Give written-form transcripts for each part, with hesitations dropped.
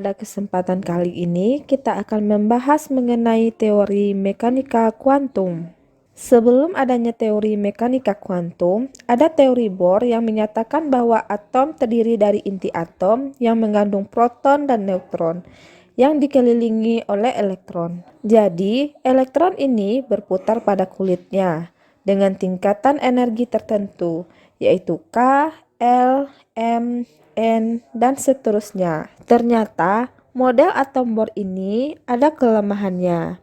pada kesempatan kali ini kita akan membahas mengenai teori mekanika kuantum. Sebelum adanya teori mekanika kuantum, ada teori Bohr yang menyatakan bahwa atom terdiri dari inti atom yang mengandung proton dan neutron yang dikelilingi oleh elektron. Jadi, elektron ini berputar pada kulitnya dengan tingkatan energi tertentu, yaitu K, L, M, N, dan seterusnya. Ternyata, model atom Bohr ini ada kelemahannya.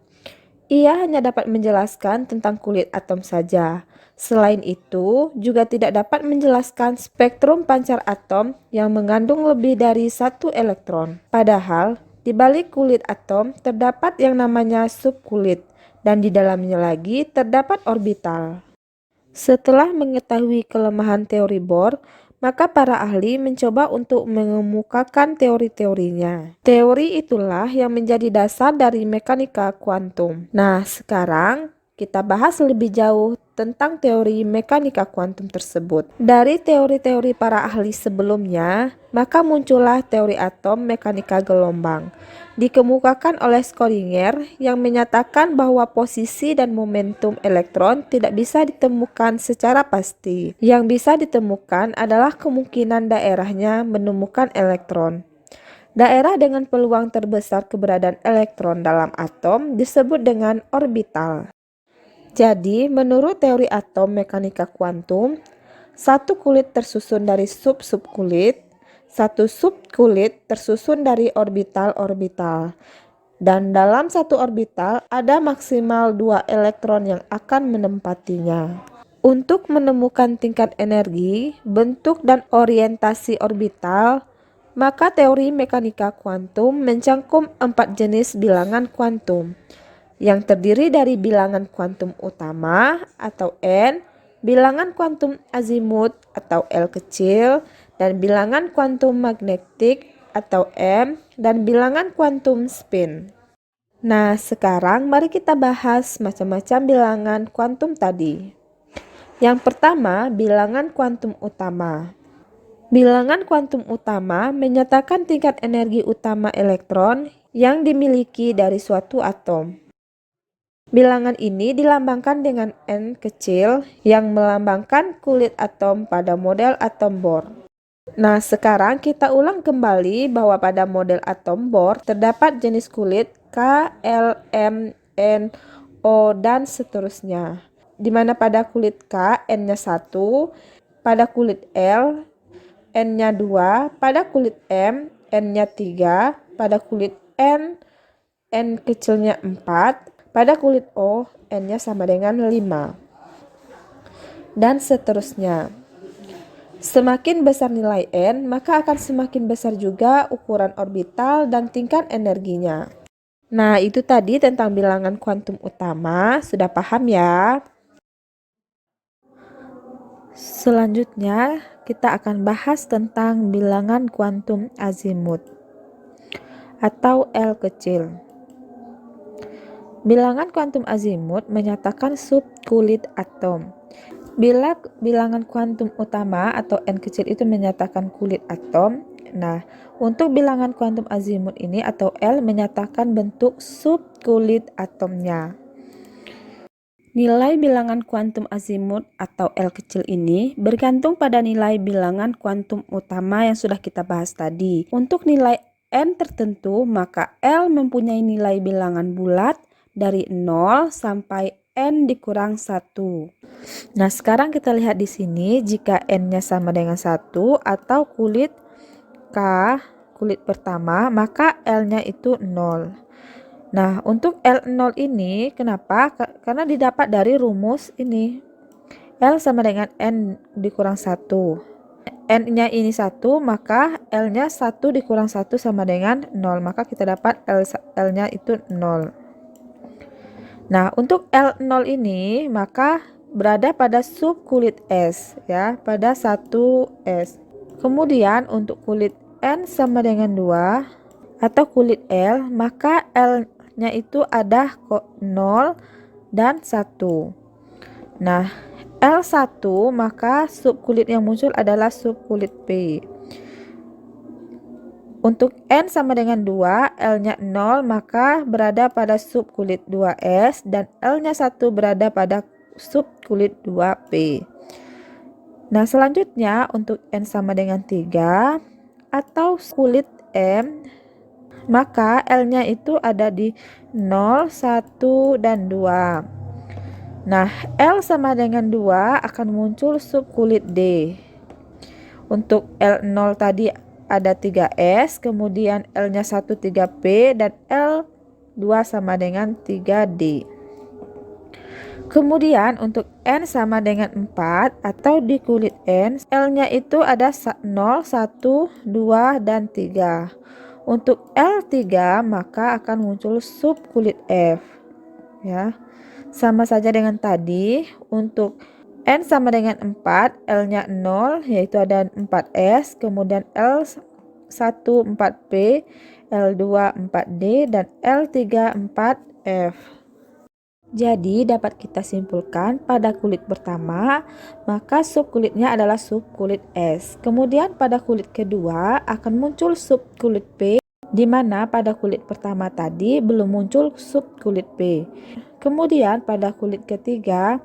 Ia hanya dapat menjelaskan tentang kulit atom saja. Selain itu, juga tidak dapat menjelaskan spektrum pancar atom yang mengandung lebih dari satu elektron. Padahal, di balik kulit atom terdapat yang namanya subkulit, dan di dalamnya lagi terdapat orbital. Setelah mengetahui kelemahan teori Bohr, maka para ahli mencoba untuk mengemukakan teori-teorinya. Teori itulah yang menjadi dasar dari mekanika kuantum. Nah, sekarang kita bahas lebih jauh tentang teori mekanika kuantum tersebut. Dari teori-teori para ahli sebelumnya, maka muncullah teori atom mekanika gelombang. Dikemukakan oleh Schrödinger yang menyatakan bahwa posisi dan momentum elektron tidak bisa ditemukan secara pasti. Yang bisa ditemukan adalah kemungkinan daerahnya menemukan elektron. Daerah dengan peluang terbesar keberadaan elektron dalam atom disebut dengan orbital. Jadi, menurut teori atom mekanika kuantum, satu kulit tersusun dari sub-subkulit, satu subkulit tersusun dari orbital-orbital, dan dalam satu orbital ada maksimal 2 elektron yang akan menempatinya. Untuk menemukan tingkat energi, bentuk, dan orientasi orbital, maka teori mekanika kuantum mencangkup 4 jenis bilangan kuantum, yang terdiri dari bilangan kuantum utama atau N, bilangan kuantum azimut atau L kecil, dan bilangan kuantum magnetik atau M, dan bilangan kuantum spin. Nah, sekarang mari kita bahas macam-macam bilangan kuantum tadi. Yang pertama, bilangan kuantum utama. Bilangan kuantum utama menyatakan tingkat energi utama elektron yang dimiliki dari suatu atom. Bilangan ini dilambangkan dengan N kecil yang melambangkan kulit atom pada model atom Bohr. Nah, sekarang kita ulang kembali bahwa pada model atom Bohr terdapat jenis kulit K, L, M, N, O, dan seterusnya. Di mana pada kulit K, N-nya 1, pada kulit L, N-nya 2, pada kulit M, N-nya 3, pada kulit N, N kecilnya 4, pada kulit O, N-nya sama dengan 5, dan seterusnya. Semakin besar nilai N, maka akan semakin besar juga ukuran orbital dan tingkat energinya. Nah, itu tadi tentang bilangan kuantum utama. Sudah paham ya? Selanjutnya, kita akan bahas tentang bilangan kuantum azimut atau L kecil. Bilangan kuantum azimut menyatakan subkulit atom. Bila bilangan kuantum utama atau N kecil itu menyatakan kulit atom, nah untuk bilangan kuantum azimut ini atau L menyatakan bentuk subkulit atomnya. Nilai bilangan kuantum azimut atau L kecil ini bergantung pada nilai bilangan kuantum utama yang sudah kita bahas tadi. Untuk nilai N tertentu, maka L mempunyai nilai bilangan bulat dari 0 sampai N dikurang 1. Nah, sekarang kita lihat di sini jika N-nya sama dengan 1 atau kulit K, kulit pertama, maka L-nya itu 0. Nah, untuk L0 ini kenapa? Karena didapat dari rumus ini. L sama dengan N dikurang 1. N-nya ini 1, maka L-nya 1 dikurang 1 sama dengan 0. Maka kita dapat L-nya itu 0. Nah, untuk L0 ini maka berada pada subkulit S ya, pada 1S. Kemudian untuk kulit N sama dengan 2 atau kulit L, maka L-nya itu ada 0 dan 1. Nah, L1 maka subkulit yang muncul adalah subkulit P. Untuk N sama dengan 2, L-nya 0, maka berada pada subkulit 2S dan L-nya 1 berada pada subkulit 2P. Nah, selanjutnya untuk N sama dengan 3 atau kulit M, maka L-nya itu ada di 0, 1, dan 2. Nah, L sama dengan 2 akan muncul subkulit D. Untuk L0 tadi ada 3S, kemudian L-nya 1 3P, dan L2 sama dengan 3D. Kemudian untuk N sama dengan 4 atau di kulit N, L-nya itu ada 0, 1, 2, dan 3. Untuk L3 maka akan muncul subkulit F. Ya. Sama saja dengan tadi, untuk N sama dengan 4, L-nya 0, yaitu ada 4S, kemudian L1 4P, L2 4D, dan L3 4F. Jadi dapat kita simpulkan pada kulit pertama, maka subkulitnya adalah subkulit S. Kemudian pada kulit kedua akan muncul subkulit P, di mana pada kulit pertama tadi belum muncul subkulit P. Kemudian pada kulit ketiga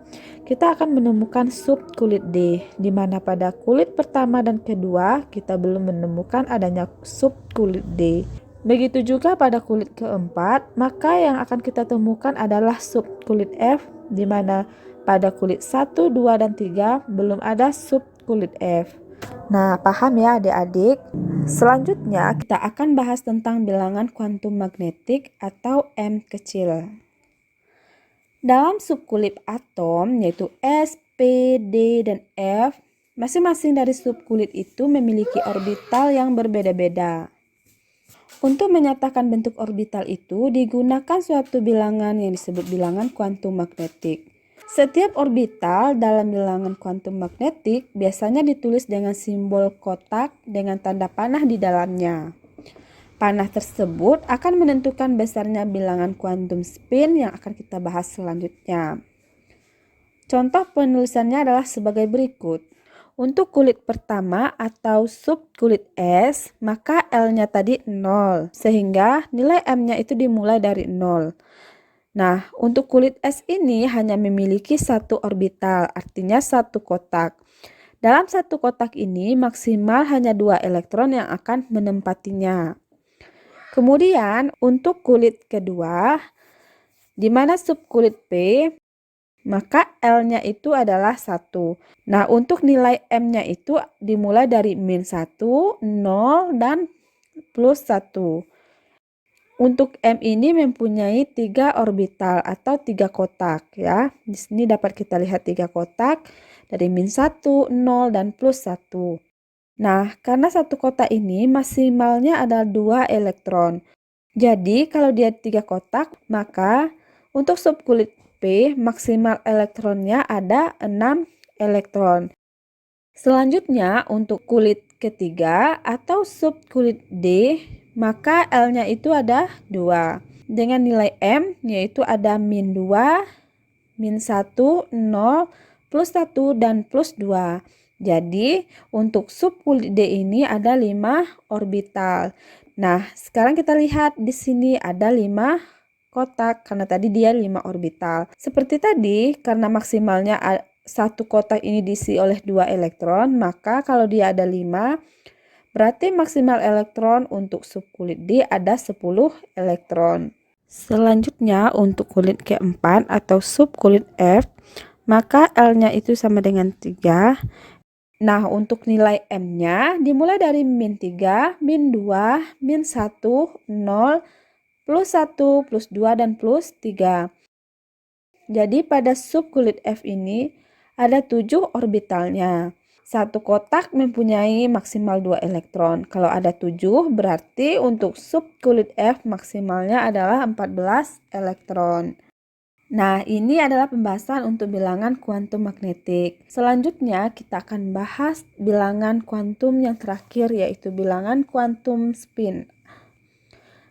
kita akan menemukan subkulit D, di mana pada kulit pertama dan kedua kita belum menemukan adanya subkulit D. Begitu juga pada kulit keempat, maka yang akan kita temukan adalah subkulit F, di mana pada kulit 1, 2, dan 3 belum ada subkulit F. Nah, paham ya adik-adik? Selanjutnya kita akan bahas tentang bilangan kuantum magnetik atau M kecil. Dalam subkulit atom yaitu S, P, D, dan F, masing-masing dari subkulit itu memiliki orbital yang berbeda-beda. Untuk menyatakan bentuk orbital itu digunakan suatu bilangan yang disebut bilangan kuantum magnetik. Setiap orbital dalam bilangan kuantum magnetik biasanya ditulis dengan simbol kotak dengan tanda panah di dalamnya. Panah tersebut akan menentukan besarnya bilangan kuantum spin yang akan kita bahas selanjutnya. Contoh penulisannya adalah sebagai berikut. Untuk kulit pertama atau subkulit S, maka L-nya tadi 0, sehingga nilai M-nya itu dimulai dari 0. Nah, untuk kulit S ini hanya memiliki satu orbital, artinya satu kotak. Dalam satu kotak ini maksimal hanya 2 elektron yang akan menempatinya. Kemudian untuk kulit kedua, di mana subkulit P, maka L-nya itu adalah 1. Nah, untuk nilai M-nya itu dimulai dari -1, 0, dan +1. Untuk M ini mempunyai 3 orbital atau 3 kotak ya. Di sini dapat kita lihat 3 kotak dari -1, 0, dan +1. Nah, karena satu kotak ini maksimalnya ada 2 elektron. Jadi, kalau dia 3 kotak, maka untuk subkulit P maksimal elektronnya ada 6 elektron. Selanjutnya untuk kulit ketiga atau subkulit D, maka L-nya itu ada 2. Dengan nilai M yaitu ada -2, -1, 0, +1, dan +2. Jadi untuk subkulit D ini ada 5 orbital. Nah, sekarang kita lihat di sini ada 5 kotak karena tadi dia 5 orbital. Seperti tadi, karena maksimalnya satu kotak ini diisi oleh 2 elektron, maka kalau dia ada 5, berarti maksimal elektron untuk subkulit D ada 10 elektron. Selanjutnya untuk kulit keempat atau subkulit F, maka L-nya itu sama dengan 3. Nah, untuk nilai M-nya dimulai dari -3, -2, -1, 0, +1, +2, dan +3. Jadi pada subkulit F ini ada 7 orbitalnya. Satu kotak mempunyai maksimal 2 elektron. Kalau ada 7 berarti untuk subkulit F maksimalnya adalah 14 elektron. Nah, ini adalah pembahasan untuk bilangan kuantum magnetik. Selanjutnya kita akan bahas bilangan kuantum yang terakhir yaitu bilangan kuantum spin.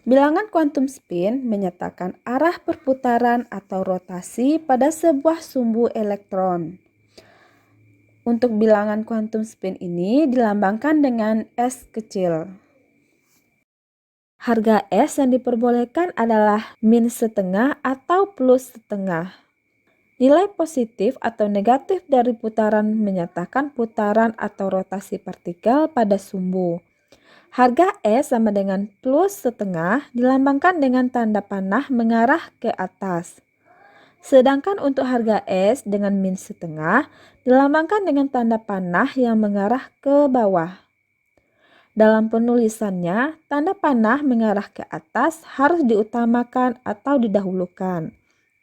Bilangan kuantum spin menyatakan arah perputaran atau rotasi pada sebuah sumbu elektron. Untuk bilangan kuantum spin ini dilambangkan dengan S kecil. Harga S yang diperbolehkan adalah min setengah atau plus setengah. Nilai positif atau negatif dari putaran menyatakan putaran atau rotasi partikel pada sumbu. Harga S sama dengan plus setengah dilambangkan dengan tanda panah mengarah ke atas. Sedangkan untuk harga S dengan min setengah dilambangkan dengan tanda panah yang mengarah ke bawah. Dalam penulisannya, tanda panah mengarah ke atas harus diutamakan atau didahulukan.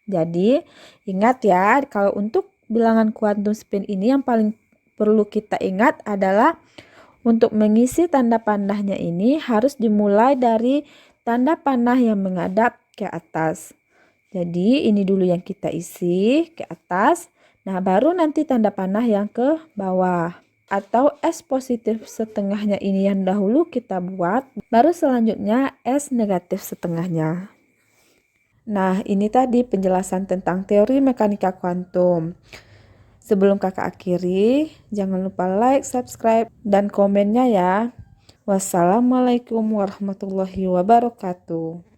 Jadi, ingat ya, kalau untuk bilangan kuantum spin ini yang paling perlu kita ingat adalah untuk mengisi tanda panahnya ini harus dimulai dari tanda panah yang menghadap ke atas. Jadi, ini dulu yang kita isi ke atas. Nah, baru nanti tanda panah yang ke bawah. Atau S positif setengahnya ini yang dahulu kita buat, baru selanjutnya S negatif setengahnya. Nah, ini tadi penjelasan tentang teori mekanika kuantum. Sebelum kakak akhiri, jangan lupa like, subscribe, dan komennya ya. Wassalamualaikum warahmatullahi wabarakatuh.